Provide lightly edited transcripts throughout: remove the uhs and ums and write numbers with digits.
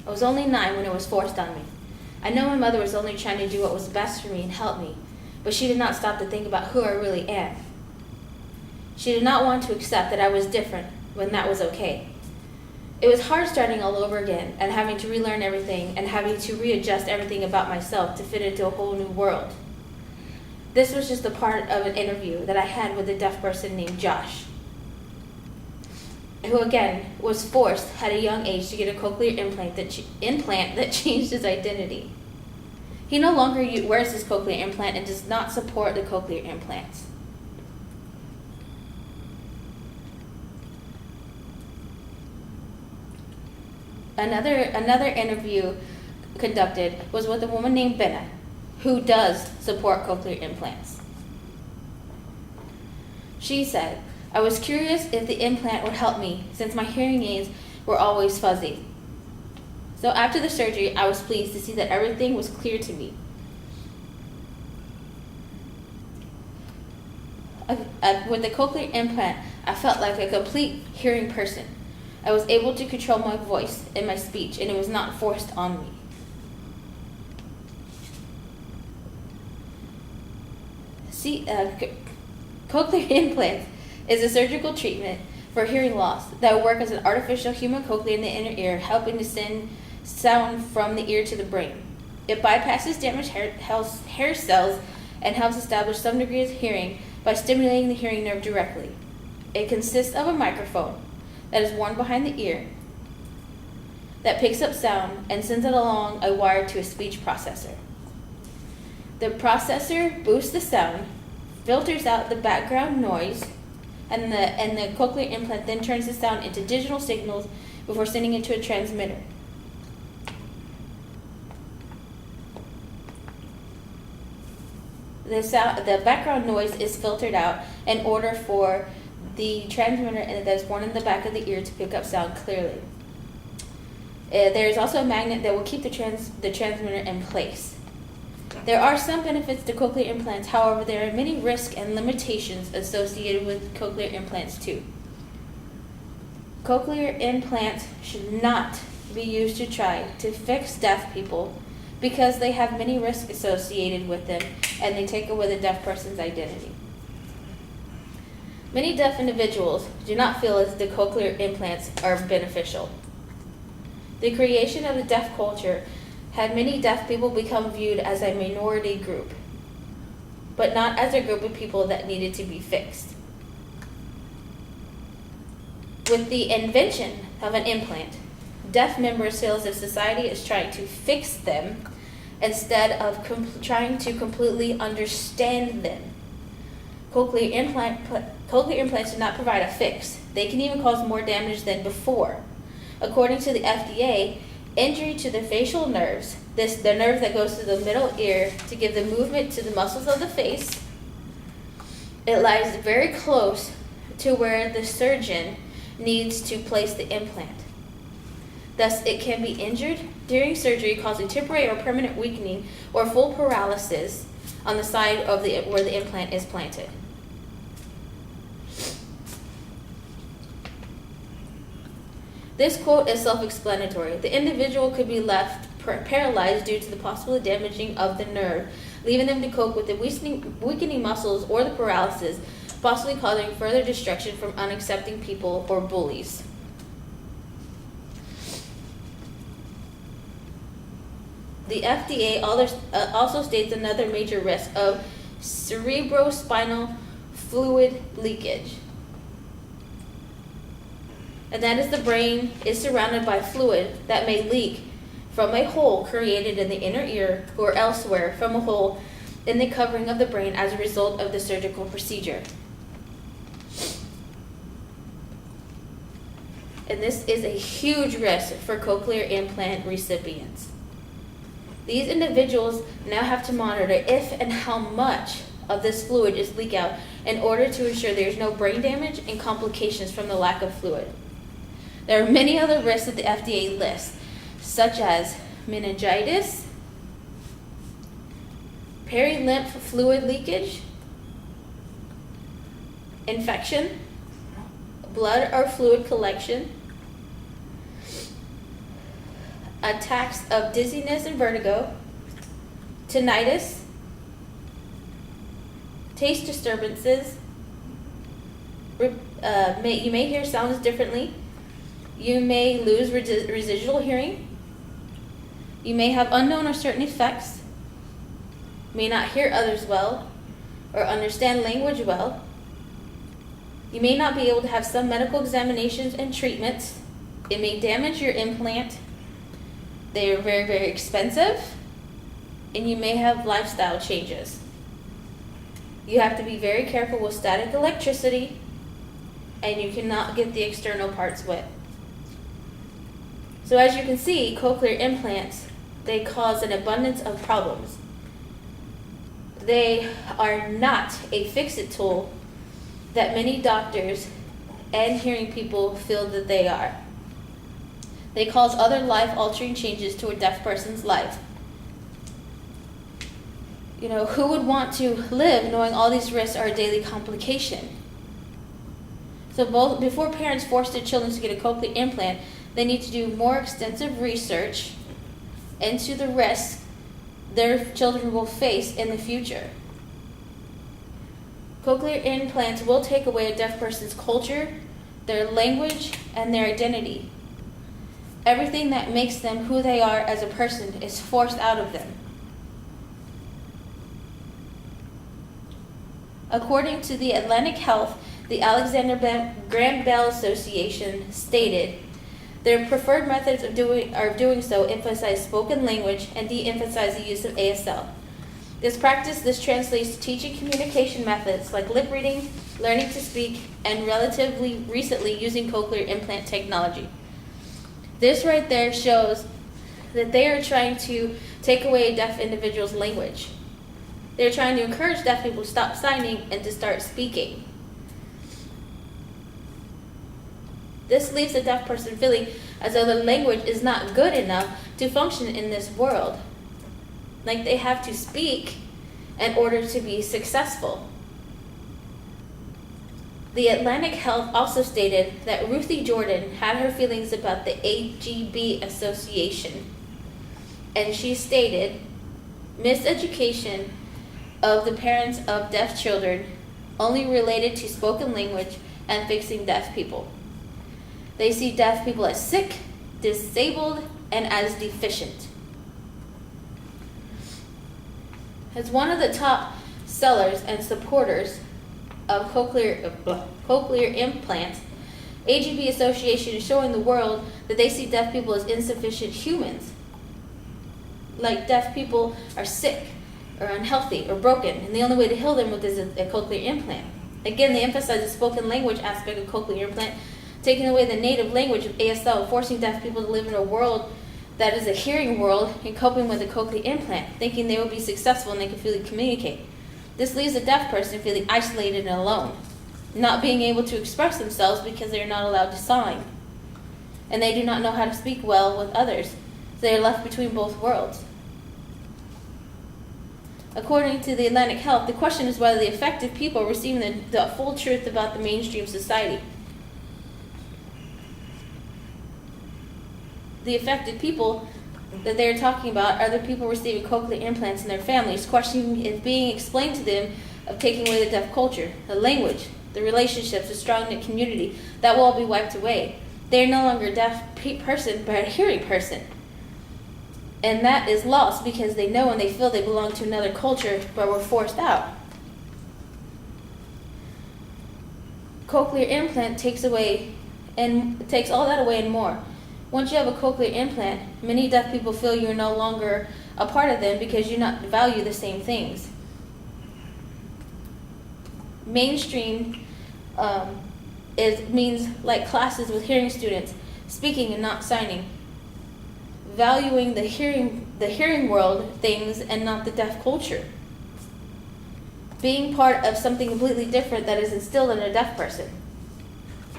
I was only 9 when it was forced on me. I know my mother was only trying to do what was best for me and help me, but she did not stop to think about who I really am. She did not want to accept that I was different when that was okay. It was hard starting all over again and having to relearn everything and having to readjust everything about myself to fit into a whole new world. This was just a part of an interview that I had with a deaf person named Josh, who again was forced at a young age to get a cochlear implant that changed his identity. He no longer wears his cochlear implant and does not support the cochlear implants. Another interview conducted was with a woman named Benna, who does support cochlear implants. She said, "I was curious if the implant would help me since my hearing aids were always fuzzy. So after the surgery, I was pleased to see that everything was clear to me. With the cochlear implant, I felt like a complete hearing person. I was able to control my voice and my speech, and it was not forced on me." Cochlear implants is a surgical treatment for hearing loss that work as an artificial human cochlea in the inner ear, helping to send sound from the ear to the brain. It bypasses damaged hair cells and helps establish some degree of hearing by stimulating the hearing nerve directly. It consists of a microphone that is worn behind the ear that picks up sound and sends it along a wire to a speech processor. The processor boosts the sound, filters out the background noise, and the cochlear implant then turns the sound into digital signals before sending it to a transmitter. The background noise is filtered out in order for the transmitter that is worn in the back of the ear to pick up sound clearly. There is also a magnet that will keep the transmitter in place. There are some benefits to cochlear implants, however, there are many risks and limitations associated with cochlear implants too. Cochlear implants should not be used to try to fix deaf people because they have many risks associated with them and they take away the deaf person's identity. Many deaf individuals do not feel as the cochlear implants are beneficial. The creation of the deaf culture had many deaf people become viewed as a minority group, but not as a group of people that needed to be fixed. With the invention of an implant, deaf members feel as if society is trying to fix them instead of trying to completely understand them. Cochlear implants do not provide a fix. They can even cause more damage than before. According to the FDA, injury to the facial nerves, the nerve that goes to the middle ear to give the movement to the muscles of the face, it lies very close to where the surgeon needs to place the implant. Thus, it can be injured during surgery, causing temporary or permanent weakening or full paralysis on the side of where the implant is planted. This quote is self-explanatory. The individual could be left paralyzed due to the possible damaging of the nerve, leaving them to cope with the weakening muscles or the paralysis, possibly causing further destruction from unaccepting people or bullies. The FDA also states another major risk of cerebrospinal fluid leakage. And that is the brain is surrounded by fluid that may leak from a hole created in the inner ear or elsewhere from a hole in the covering of the brain as a result of the surgical procedure. And this is a huge risk for cochlear implant recipients. These individuals now have to monitor if and how much of this fluid is leaked out in order to ensure there is no brain damage and complications from the lack of fluid. There are many other risks that the FDA lists, such as meningitis, perilymph fluid leakage, infection, blood or fluid collection, attacks of dizziness and vertigo, tinnitus, taste disturbances, you may hear sounds differently, you may lose residual hearing, you may have unknown or certain effects, may not hear others well, or understand language well. You may not be able to have some medical examinations and treatments. It may damage your implant. They are very, very expensive, and you may have lifestyle changes. You have to be very careful with static electricity, and you cannot get the external parts wet. So as you can see, cochlear implants, they cause an abundance of problems. They are not a fix-it tool that many doctors and hearing people feel that they are. They cause other life-altering changes to a deaf person's life. Who would want to live knowing all these risks are a daily complication? So before parents force their children to get a cochlear implant, they need to do more extensive research into the risks their children will face in the future. Cochlear implants will take away a deaf person's culture, their language, and their identity. Everything that makes them who they are as a person is forced out of them. According to the Atlantic Health, the Alexander Graham Bell Association stated, their preferred methods of doing so emphasize spoken language and de-emphasize the use of ASL. This translates to teaching communication methods like lip reading, learning to speak, and relatively recently using cochlear implant technology. This right there shows that they are trying to take away a deaf individual's language. They're trying to encourage deaf people to stop signing and to start speaking. This leaves the deaf person feeling as though the language is not good enough to function in this world. Like they have to speak in order to be successful. The Atlantic Health also stated that Ruthie Jordan had her feelings about the AGB Association. And she stated, miseducation of the parents of deaf children only related to spoken language and fixing deaf people. They see deaf people as sick, disabled, and as deficient. As one of the top sellers and supporters of cochlear implants, AGB Association is showing the world that they see deaf people as insufficient humans. Like deaf people are sick or unhealthy or broken, and the only way to heal them is a cochlear implant. Again, they emphasize the spoken language aspect of cochlear implant, taking away the native language of ASL, forcing deaf people to live in a world that is a hearing world and coping with a cochlear implant, thinking they will be successful and they can freely communicate. This leaves a deaf person feeling isolated and alone, not being able to express themselves because they are not allowed to sign. And they do not know how to speak well with others, so they are left between both worlds. According to the Atlantic Health, the question is whether the affected people are receiving the full truth about the mainstream society. The affected people that they're talking about are the people receiving cochlear implants in their families. Questioning is being explained to them of taking away the deaf culture, the language, the relationships, the strong-knit community. That will all be wiped away. They are no longer a deaf person, but a hearing person. And that is lost because they know and they feel they belong to another culture, but were forced out. Cochlear implant takes all that away and more. Once you have a cochlear implant, many deaf people feel you're no longer a part of them because you not value the same things. Mainstream means like classes with hearing students, speaking and not signing. Valuing the hearing world things and not the deaf culture. Being part of something completely different that is instilled in a deaf person.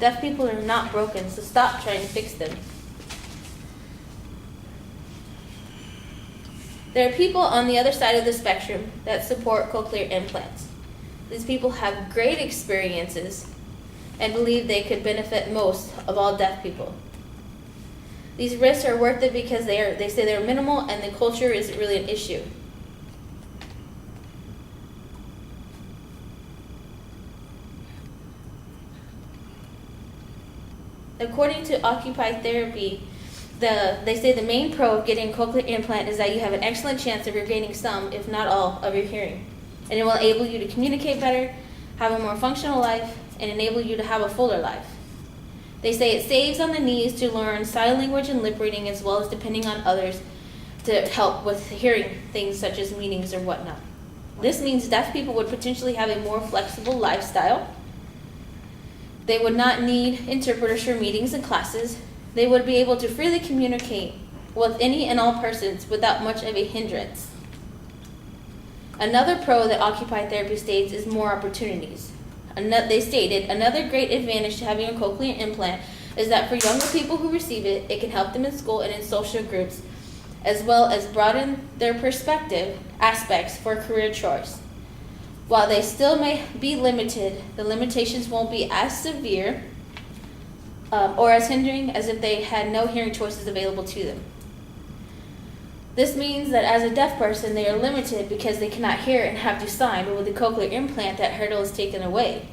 Deaf people are not broken, so stop trying to fix them. There are people on the other side of the spectrum that support cochlear implants. These people have great experiences and believe they could benefit most of all deaf people. These risks are worth it because they say they're minimal and the culture isn't really an issue. According to Occupied Therapy, they say the main pro of getting a cochlear implant is that you have an excellent chance of regaining some, if not all, of your hearing. And it will enable you to communicate better, have a more functional life, and enable you to have a fuller life. They say it saves on the needs to learn sign language and lip reading, as well as depending on others to help with hearing things such as meetings or whatnot. This means deaf people would potentially have a more flexible lifestyle. They would not need interpreters for meetings and classes. They would be able to freely communicate with any and all persons without much of a hindrance. Another pro that Occupied Therapy states is more opportunities. They stated, another great advantage to having a cochlear implant is that for younger people who receive it, it can help them in school and in social groups, as well as broaden their perspective aspects for career choice. While they still may be limited, the limitations won't be as severe or as hindering as if they had no hearing choices available to them. This means that as a deaf person, they are limited because they cannot hear and have to sign, but with the cochlear implant, that hurdle is taken away.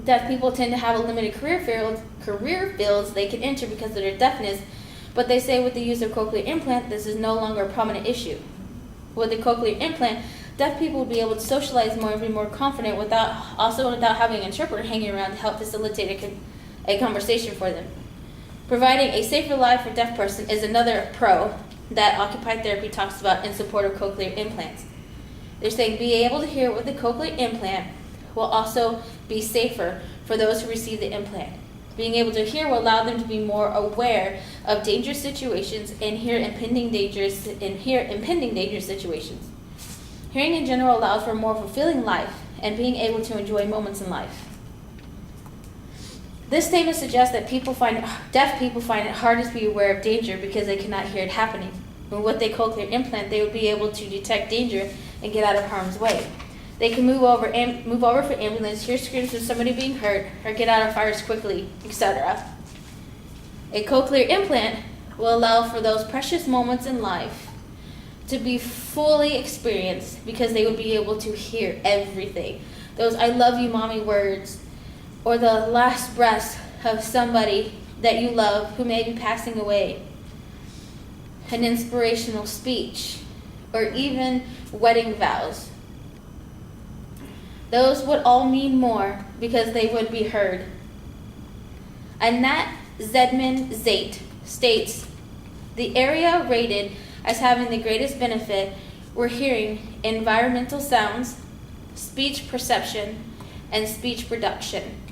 Deaf people tend to have a limited career fields they can enter because of their deafness, but they say with the use of cochlear implant, this is no longer a prominent issue. With the cochlear implant, deaf people will be able to socialize more and be more confident without having an interpreter hanging around to help facilitate a conversation for them. Providing a safer life for a deaf person is another pro that Occupied Therapy talks about in support of cochlear implants. They're saying being able to hear with the cochlear implant will also be safer for those who receive the implant. Being able to hear will allow them to be more aware of dangerous situations and hear impending dangerous situations. Hearing in general allows for a more fulfilling life and being able to enjoy moments in life. This statement suggests that deaf people find it hard to be aware of danger because they cannot hear it happening. And with a cochlear implant, they would be able to detect danger and get out of harm's way. They can move over for ambulance, hear screams of somebody being hurt, or get out of fires quickly, etc. A cochlear implant will allow for those precious moments in life to be fully experienced because they would be able to hear everything. Those "I love you, mommy" words, or the last breaths of somebody that you love who may be passing away, an inspirational speech, or even wedding vows. Those would all mean more because they would be heard. Nat Zedman-Zait states, the area rated as having the greatest benefit were hearing environmental sounds, speech perception, and speech production.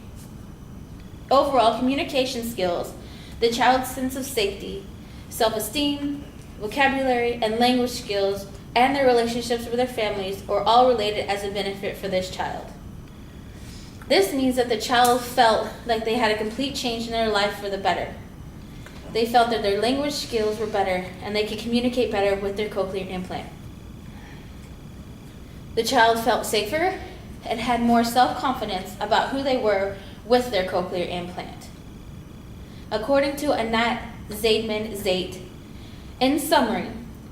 Overall communication skills, the child's sense of safety, self-esteem, vocabulary, and language skills, and their relationships with their families are all related as a benefit for this child. This means that the child felt like they had a complete change in their life for the better. They felt that their language skills were better and they could communicate better with their cochlear implant. The child felt safer and had more self-confidence about who they were with their cochlear implant. According to Nat Zedman-Zait, in summary,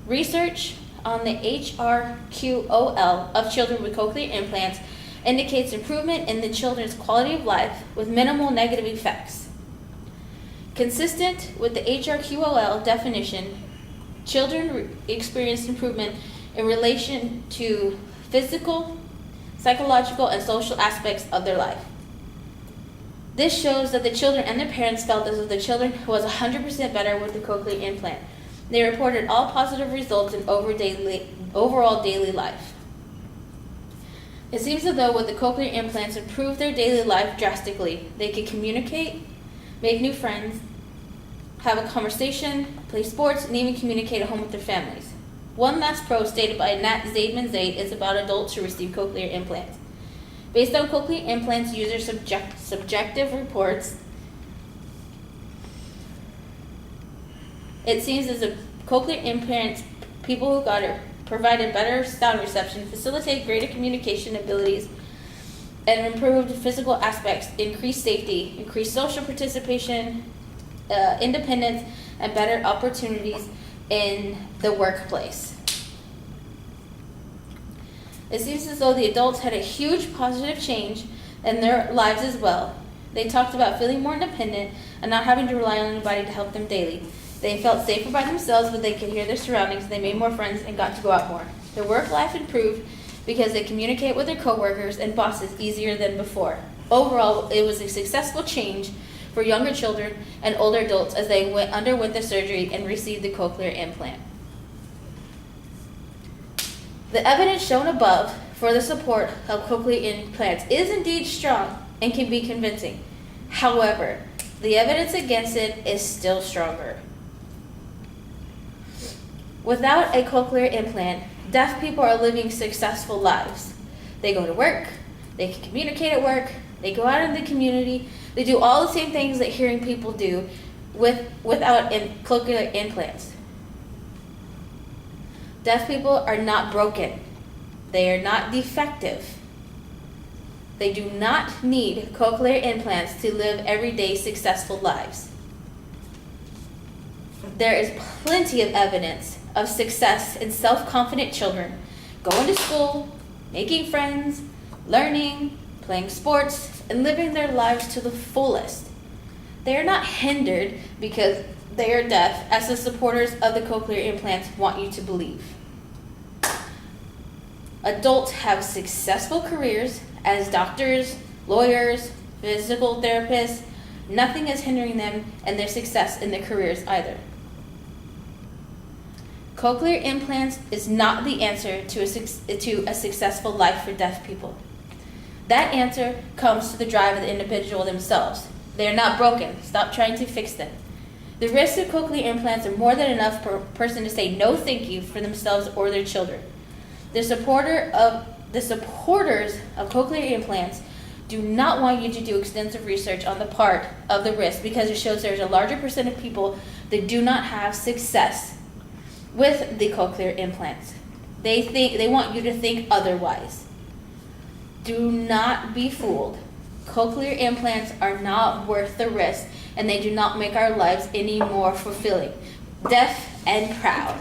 research on the HRQOL of children with cochlear implants indicates improvement in the children's quality of life with minimal negative effects. Consistent with the HRQOL definition, children experienced improvement in relation to physical, psychological, and social aspects of their life. This shows that the children and their parents felt as if the children was 100% better with the cochlear implant. They reported all positive results in overall daily life. It seems as though with the cochlear implants improved their daily life drastically. They could communicate, make new friends, have a conversation, play sports, and even communicate at home with their families. One last pro stated by Nat Zedman-Zait is about adults who receive cochlear implants. Based on cochlear implants user subjective reports, it seems as if cochlear implants, people who got it, provided better sound reception, facilitate greater communication abilities, and improved physical aspects, increased safety, increased social participation, independence, and better opportunities in the workplace. It seems as though the adults had a huge positive change in their lives as well. They talked about feeling more independent and not having to rely on anybody to help them daily. They felt safer by themselves, but they could hear their surroundings. They made more friends and got to go out more. Their work life improved because they communicate with their coworkers and bosses easier than before. Overall, it was a successful change for younger children and older adults as they underwent the surgery and received the cochlear implant. The evidence shown above for the support of cochlear implants is indeed strong and can be convincing. However, the evidence against it is still stronger. Without a cochlear implant, deaf people are living successful lives. They go to work, they can communicate at work, they go out in the community, they do all the same things that hearing people do without cochlear implants. Deaf people are not broken. They are not defective. They do not need cochlear implants to live everyday successful lives. There is plenty of evidence of success in self-confident children going to school, making friends, learning, playing sports, and living their lives to the fullest. They are not hindered because they are deaf, as the supporters of the cochlear implants want you to believe. Adults have successful careers as doctors, lawyers, physical therapists. Nothing is hindering them and their success in their careers either. Cochlear implants is not the answer to a successful life for deaf people. That answer comes to the drive of the individual themselves. They are not broken. Stop trying to fix them. The risks of cochlear implants are more than enough for a person to say no thank you for themselves or their children. The supporters of cochlear implants do not want you to do extensive research on the part of the risk because it shows there's a larger percent of people that do not have success with the cochlear implants. They want you to think otherwise. Do not be fooled. Cochlear implants are not worth the risk, and they do not make our lives any more fulfilling. Deaf and proud.